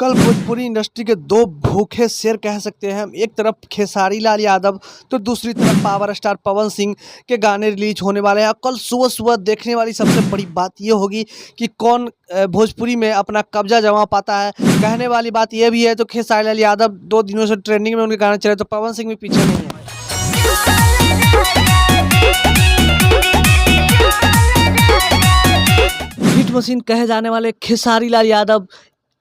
कल भोजपुरी इंडस्ट्री के दो भूखे शेर कह सकते हैं हम। एक तरफ खेसारी लाल यादव तो दूसरी तरफ पावर स्टार पवन सिंह के गाने रिलीज होने वाले हैं। कल सुबह सुबह देखने वाली सबसे बड़ी बात ये होगी कि कौन भोजपुरी में अपना कब्जा जमा पाता है। कहने वाली बात यह भी है तो खेसारी लाल यादव 2 दिनों से ट्रेंडिंग में उनके गाने चले, तो पवन सिंह भी पीछे नहीं है। हिट मशीन कहे जाने वाले खेसारी लाल यादव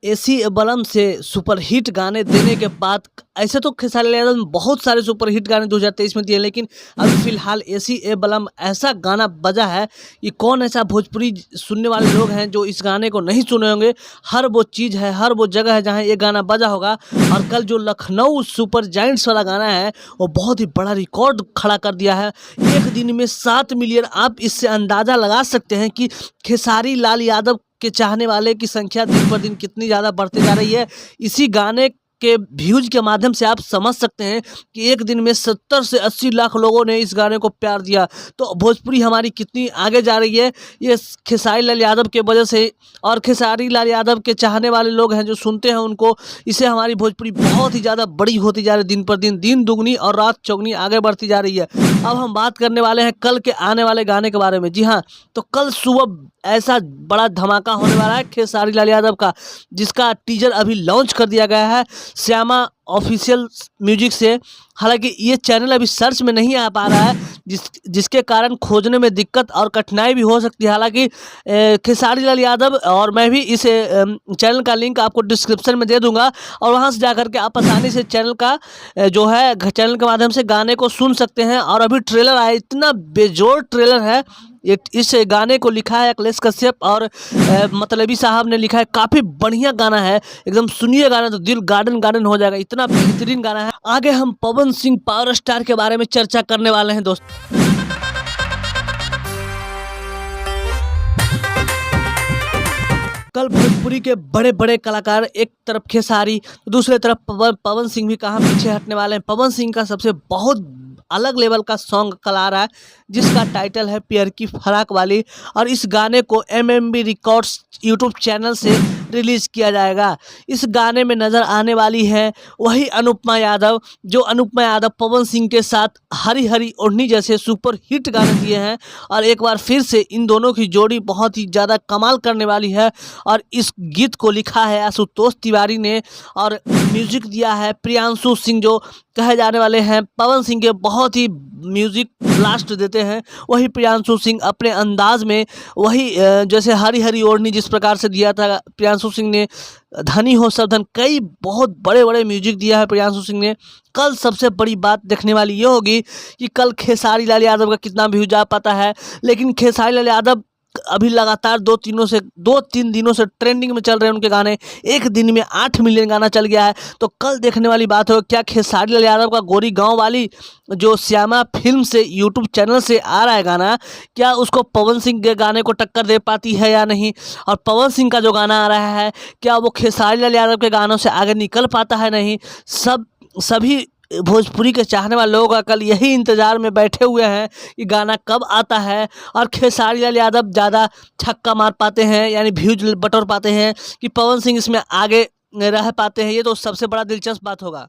एसी बलम से सुपरहिट गाने देने के बाद, ऐसे तो खेसारी लाल यादव ने बहुत सारे सुपरहिट गाने 2023 में दिए, लेकिन अभी फिलहाल एसी ए बलम ऐसा गाना बजा है कि कौन ऐसा भोजपुरी सुनने वाले लोग हैं जो इस गाने को नहीं सुने होंगे। हर वो चीज़ है, हर वो जगह है जहां ये गाना बजा होगा। और कल जो लखनऊ सुपर जायंट्स वाला गाना है वो बहुत ही बड़ा रिकॉर्ड खड़ा कर दिया है। एक दिन में 7 मिलियन। आप इससे अंदाज़ा लगा सकते हैं कि खेसारी लाल यादव के चाहने वाले की संख्या दिन पर दिन कितनी ज़्यादा बढ़ती जा रही है। इसी गाने के व्यूज के माध्यम से आप समझ सकते हैं कि एक दिन में 70 से 80 लाख लोगों ने इस गाने को प्यार दिया। तो भोजपुरी हमारी कितनी आगे जा रही है ये खेसारी लाल यादव के वजह से। और खेसारी लाल यादव के चाहने वाले लोग हैं जो सुनते हैं उनको, इससे हमारी भोजपुरी बहुत ही ज़्यादा बड़ी होती जा रही है। दिन पर दिन दिन दुगनी और रात चौगनी आगे बढ़ती जा रही है। अब हम बात करने वाले हैं कल के आने वाले गाने के बारे में। जी हाँ, तो कल सुबह ऐसा बड़ा धमाका होने वाला है खेसारी लाल यादव का, जिसका टीजर अभी लॉन्च कर दिया गया है श्यामा ऑफिशियल म्यूजिक से। हालांकि ये चैनल अभी सर्च में नहीं आ पा रहा है, जिसके कारण खोजने में दिक्कत और कठिनाई भी हो सकती है। हालांकि खेसारी लाल यादव और मैं भी इस चैनल का लिंक आपको डिस्क्रिप्शन में दे दूंगा, और वहां से जाकर के आप आसानी से चैनल का जो है चैनल के माध्यम से गाने को सुन सकते हैं। और अभी ट्रेलर आया, इतना बेजोड़ ट्रेलर है। इस गाने को लिखा है अखिलेश कश्यप और मतलबी साहब ने लिखा है। काफ़ी बढ़िया गाना है, एकदम सुनिए गाना तो दिल गार्डन गार्डन हो जाएगा, इतना बेहतरीन गाना है। आगे हम पवन सिंह पावर स्टार के बारे में चर्चा करने वाले हैं दोस्त। कल भोजपुरी के बड़े बड़े कलाकार, एक तरफ खेसारी दूसरे तरफ पवन सिंह भी कहाँ पीछे हटने वाले हैं। पवन सिंह का सबसे बहुत अलग लेवल का सॉन्ग कल आ रहा है, जिसका टाइटल है प्यार की फराक वाली। और इस गाने को MMB रिकॉर्ड्स यूट्यूब चैनल से रिलीज़ किया जाएगा। इस गाने में नज़र आने वाली है वही अनुपमा यादव, जो अनुपमा यादव पवन सिंह के साथ हरी हरी ओढ़नी जैसे सुपर हिट गाने दिए हैं। और एक बार फिर से इन दोनों की जोड़ी बहुत ही ज़्यादा कमाल करने वाली है। और इस गीत को लिखा है आशुतोष तिवारी ने, और म्यूजिक दिया है प्रियांशु सिंह, जो कहे जाने वाले हैं पवन सिंह के बहुत ही म्यूजिक ब्लास्ट देते हैं। वही प्रियांशु सिंह अपने अंदाज में, वही जैसे हरी हरी ओढ़नी जिस प्रकार से दिया था प्रियांशु सिंह ने, धनी हो सब धन, कई बहुत बड़े बड़े म्यूजिक दिया है प्रियांशु सिंह ने। कल सबसे बड़ी बात देखने वाली ये होगी कि कल खेसारी लाल यादव का कितना व्यूज आ पाता है। लेकिन खेसारी लाल यादव अभी लगातार 2-3 दिनों से ट्रेंडिंग में चल रहे हैं उनके गाने। एक दिन में 8 मिलियन गाना चल गया है। तो कल देखने वाली बात हो, क्या खेसारी लाल यादव का गोरी गांव वाली जो श्यामा फिल्म से यूट्यूब चैनल से आ रहा है गाना, क्या उसको पवन सिंह के गाने को टक्कर दे पाती है या नहीं। और पवन सिंह का जो गाना आ रहा है, क्या वो खेसारी लाल यादव के गानों से आगे निकल पाता है नहीं। सभी भोजपुरी के चाहने वाले लोग कल यही इंतज़ार में बैठे हुए हैं कि गाना कब आता है और खेसारी लाल यादव ज़्यादा छक्का मार पाते हैं, यानी व्यूज बटोर पाते हैं, कि पवन सिंह इसमें आगे रह पाते हैं। ये तो सबसे बड़ा दिलचस्प बात होगा।